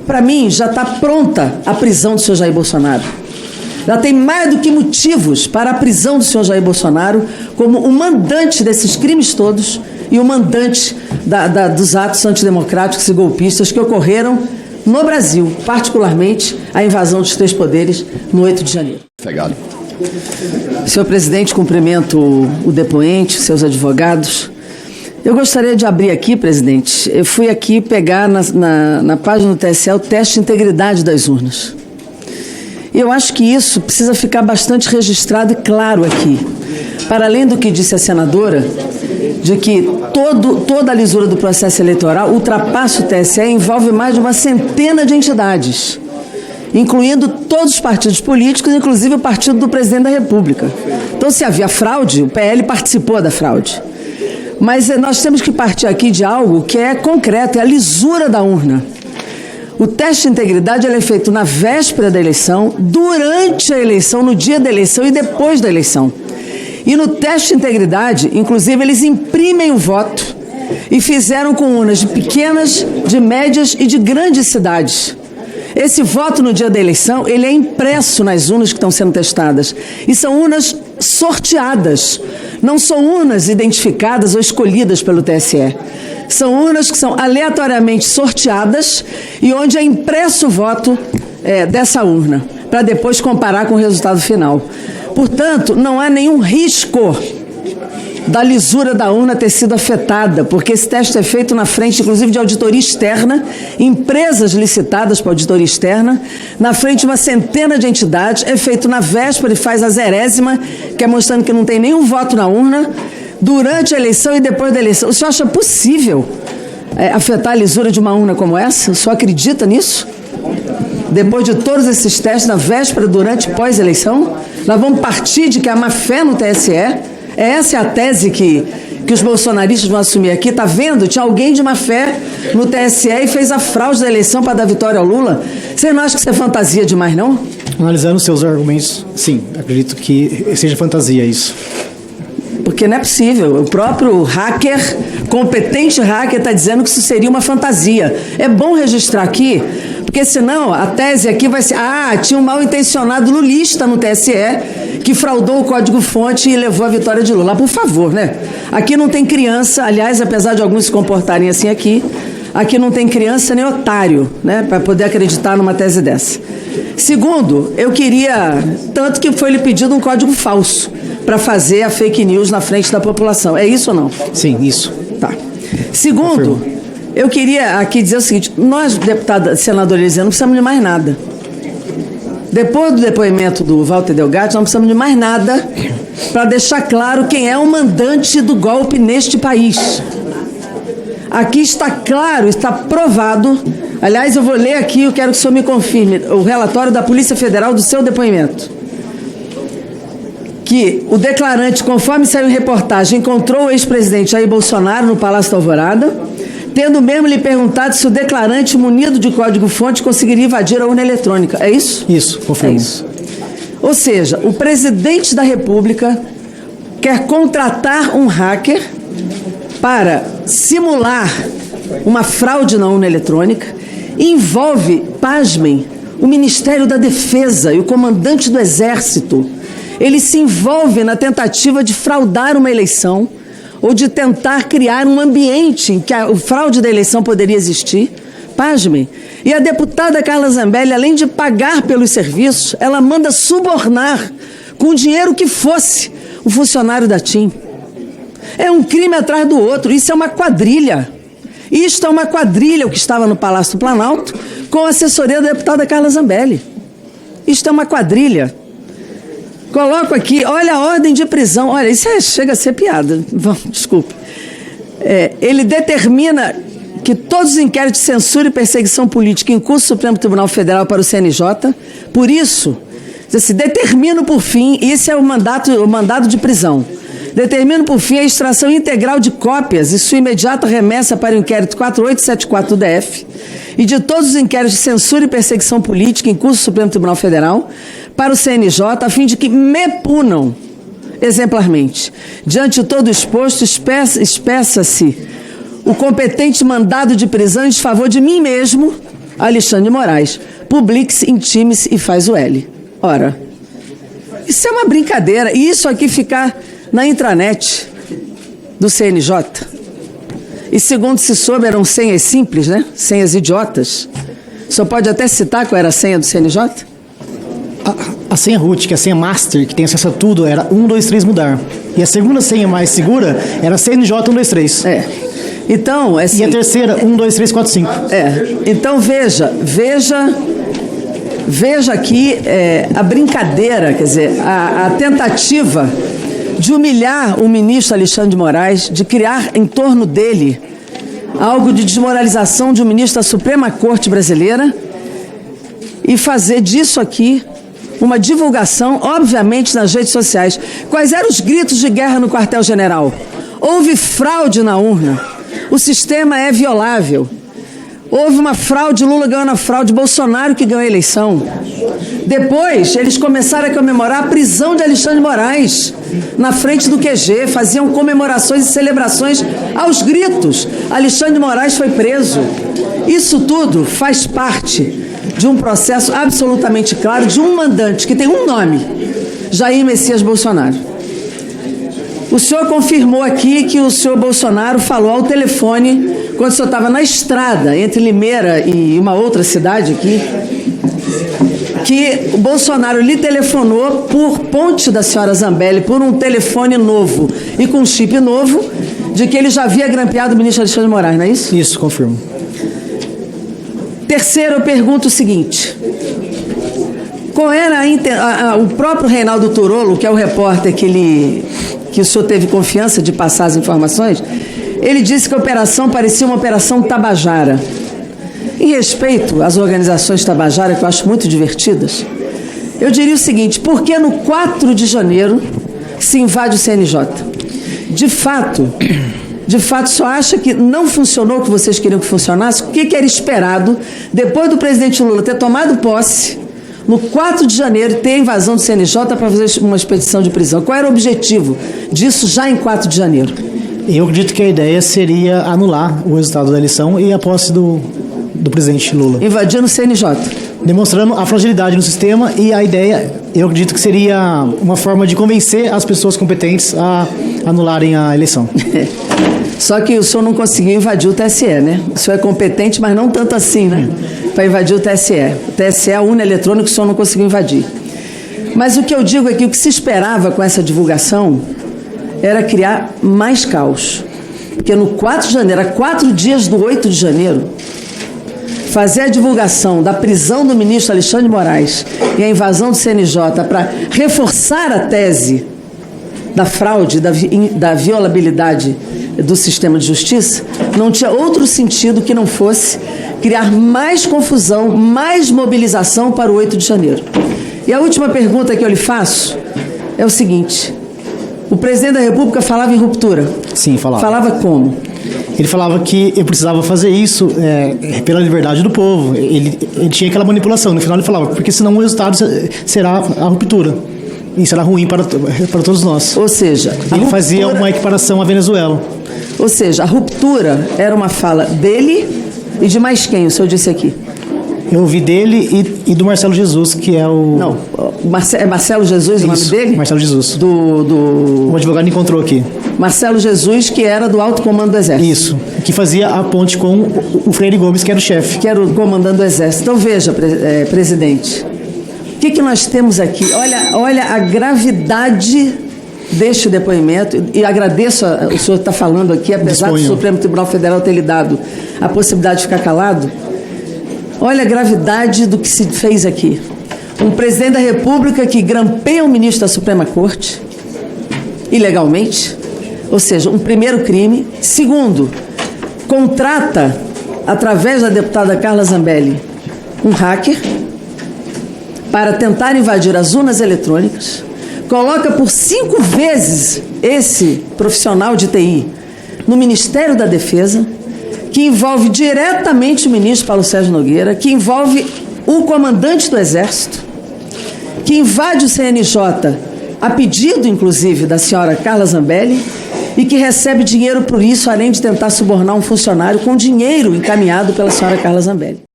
Para mim, já está pronta a prisão do senhor Jair Bolsonaro. Já tem mais do que motivos para a prisão do senhor Jair Bolsonaro como o mandante desses crimes todos e o mandante dos atos antidemocráticos e golpistas que ocorreram no Brasil, particularmente a invasão dos 3 poderes no 8 de janeiro. Obrigado. Senhor presidente, cumprimento o depoente, seus advogados. Eu gostaria de abrir aqui, presidente, eu fui aqui pegar na página do TSE o teste de integridade das urnas. E eu acho que isso precisa ficar bastante registrado e claro aqui. Para além do que disse a senadora, de que toda a lisura do processo eleitoral ultrapassa o TSE e envolve mais de uma centena de entidades, incluindo todos os partidos políticos, inclusive o partido do presidente da República. Então, se havia fraude, o PL participou da fraude. Mas nós temos que partir aqui de algo que é concreto, é a lisura da urna. O teste de integridade ele é feito na véspera da eleição, durante a eleição, no dia da eleição e depois da eleição. E no teste de integridade, inclusive, eles imprimem o voto e fizeram com urnas de pequenas, de médias e de grandes cidades. Esse voto no dia da eleição, ele é impresso nas urnas que estão sendo testadas. E são urnas sorteadas. Não são urnas identificadas ou escolhidas pelo TSE. São urnas que são aleatoriamente sorteadas e onde é impresso o voto dessa urna, para depois comparar com o resultado final. Portanto, não há nenhum risco da lisura da urna ter sido afetada, porque esse teste é feito na frente, inclusive, de auditoria externa, empresas licitadas para auditoria externa, na frente de uma centena de entidades, é feito na véspera e faz a 0ª, que é mostrando que não tem nenhum voto na urna, durante a eleição e depois da eleição. O senhor acha possível afetar a lisura de uma urna como essa? O senhor acredita nisso? Depois de todos esses testes, na véspera, durante e pós-eleição, nós vamos partir de que há má fé no TSE. Essa é a tese que os bolsonaristas vão assumir aqui. Está vendo? Tinha alguém de má fé no TSE e fez a fraude da eleição para dar vitória ao Lula. Você não acha que isso é fantasia demais, não? Analisando seus argumentos, sim, acredito que seja fantasia isso. Porque não é possível. O próprio hacker, competente hacker, está dizendo que isso seria uma fantasia. É bom registrar aqui, porque senão a tese aqui vai ser: tinha um mal-intencionado lulista no TSE que fraudou o código-fonte e levou a vitória de Lula. Por favor, né? Aqui não tem criança, aliás, apesar de alguns se comportarem assim aqui não tem criança nem otário, né, para poder acreditar numa tese dessa. Segundo, eu queria, tanto que foi lhe pedido um código falso para fazer a fake news na frente da população. É isso ou não? Sim, isso. Tá. Segundo, eu queria aqui dizer o seguinte: nós, deputados, senadores, não precisamos de mais nada. Depois do depoimento do Walter Delgatti, não precisamos de mais nada para deixar claro quem é o mandante do golpe neste país. Aqui está claro, está provado. Aliás, eu vou ler aqui, eu quero que o senhor me confirme o relatório da Polícia Federal do seu depoimento. Que o declarante, conforme saiu em reportagem, encontrou o ex-presidente Jair Bolsonaro no Palácio da Alvorada, tendo mesmo lhe perguntado se o declarante, munido de código-fonte, conseguiria invadir a urna eletrônica. É isso? Isso, confirmo. É isso. Ou seja, o presidente da República quer contratar um hacker para simular uma fraude na urna eletrônica. Envolve, pasmem, o Ministério da Defesa e o comandante do Exército. Ele se envolve na tentativa de fraudar uma eleição ou de tentar criar um ambiente em que a fraude da eleição poderia existir. Pasmem. E a deputada Carla Zambelli, além de pagar pelos serviços, ela manda subornar com o dinheiro que fosse o funcionário da TIM. É um crime atrás do outro. Isso é uma quadrilha. Isto é uma quadrilha, o que estava no Palácio do Planalto, com a assessoria da deputada Carla Zambelli. Isto é uma quadrilha. Coloco aqui, olha a ordem de prisão. Olha, isso chega a ser piada. Desculpe. Ele determina que todos os inquéritos de censura e perseguição política em curso do Supremo Tribunal Federal para o CNJ, por isso, se determina por fim, isso é o mandado de prisão, determina por fim a extração integral de cópias e sua imediata remessa para o inquérito 4874 do DF e de todos os inquéritos de censura e perseguição política em curso do Supremo Tribunal Federal para o CNJ, a fim de que me punam exemplarmente. Diante de todo o exposto, espeça-se o competente mandado de prisão em desfavor de mim mesmo Alexandre de Moraes. Publique-se, intime-se e faz o L. Ora, isso é uma brincadeira. E isso aqui ficar na intranet do CNJ. E segundo se soube, eram senhas simples, né? Senhas idiotas. O senhor pode até citar qual era a senha do CNJ? A senha root, que é a senha master, que tem acesso a tudo, era 123 mudar. E a segunda senha mais segura era CNJ 123. Então, assim, e a terceira, 12345. Então veja aqui a brincadeira, quer dizer, a tentativa de humilhar o ministro Alexandre de Moraes, de criar em torno dele algo de desmoralização de um ministro da Suprema Corte Brasileira e fazer disso aqui uma divulgação, obviamente, nas redes sociais. Quais eram os gritos de guerra no quartel-general? Houve fraude na urna. O sistema é violável. Houve uma fraude, Lula ganhou na fraude, Bolsonaro que ganhou a eleição. Depois, eles começaram a comemorar a prisão de Alexandre de Moraes na frente do QG, faziam comemorações e celebrações aos gritos. Alexandre de Moraes foi preso. Isso tudo faz parte de um processo absolutamente claro de um mandante que tem um nome, Jair Messias Bolsonaro. O senhor confirmou aqui que o senhor Bolsonaro falou ao telefone, quando o senhor estava na estrada entre Limeira e uma outra cidade aqui, que o Bolsonaro lhe telefonou por ponte da senhora Zambelli, por um telefone novo e com um chip novo, de que ele já havia grampeado o ministro Alexandre de Moraes, não é isso? Isso, confirmo. Terceiro, eu pergunto o seguinte: qual era o próprio Reinaldo Turolo, que é o repórter que o senhor teve confiança de passar as informações, ele disse que a operação parecia uma operação Tabajara. Em respeito às organizações Tabajara, que eu acho muito divertidas, eu diria o seguinte: por que no 4 de janeiro se invade o CNJ? De fato, só acha que não funcionou o que vocês queriam que funcionasse? O que era esperado, depois do presidente Lula ter tomado posse, no 4 de janeiro, ter a invasão do CNJ para fazer uma expedição de prisão? Qual era o objetivo disso já em 4 de janeiro? Eu acredito que a ideia seria anular o resultado da eleição e a posse do presidente Lula. Invadindo o CNJ. Demonstrando a fragilidade no sistema, e a ideia, eu acredito que seria uma forma de convencer as pessoas competentes a anularem a eleição. Só que o senhor não conseguiu invadir o TSE, né? O senhor é competente, mas não tanto assim, né? Para invadir o TSE. O TSE é a urna eletrônica que o senhor não conseguiu invadir. Mas o que eu digo é que o que se esperava com essa divulgação era criar mais caos. Porque no 4 de janeiro, a 4 dias do 8 de janeiro, fazer a divulgação da prisão do ministro Alexandre de Moraes e a invasão do CNJ para reforçar a tese da fraude, da violabilidade do sistema de justiça, não tinha outro sentido que não fosse criar mais confusão, mais mobilização para o 8 de janeiro. E a última pergunta que eu lhe faço é o seguinte: o presidente da República falava em ruptura? Sim, falava. Falava como? Ele falava que eu precisava fazer isso pela liberdade do povo. Ele tinha aquela manipulação. No final ele falava, porque senão o resultado será a ruptura. E será ruim para todos nós. Ou seja, ele fazia uma equiparação à Venezuela. Ou seja, a ruptura era uma fala dele e de mais quem, o senhor disse aqui? Eu ouvi dele e do Marcelo Jesus, que é o... Não, é Marcelo Jesus o nome dele? Marcelo Jesus. O advogado encontrou aqui. Marcelo Jesus, que era do Alto Comando do Exército. Isso, que fazia a ponte com o Freire Gomes, que era o chefe. Que era o comandante do Exército. Então veja, presidente, o que nós temos aqui? Olha a gravidade deste depoimento, e agradeço o senhor estar falando aqui, apesar do Supremo Tribunal Federal ter lhe dado a possibilidade de ficar calado. Olha a gravidade do que se fez aqui. Um presidente da República que grampeia um ministro da Suprema Corte, ilegalmente, ou seja, um primeiro crime. Segundo, contrata, através da deputada Carla Zambelli, um hacker para tentar invadir as urnas eletrônicas, coloca por 5 vezes esse profissional de TI no Ministério da Defesa, que envolve diretamente o ministro Paulo Sérgio Nogueira, que envolve o comandante do Exército, que invade o CNJ a pedido, inclusive, da senhora Carla Zambelli, e que recebe dinheiro por isso, além de tentar subornar um funcionário com dinheiro encaminhado pela senhora Carla Zambelli.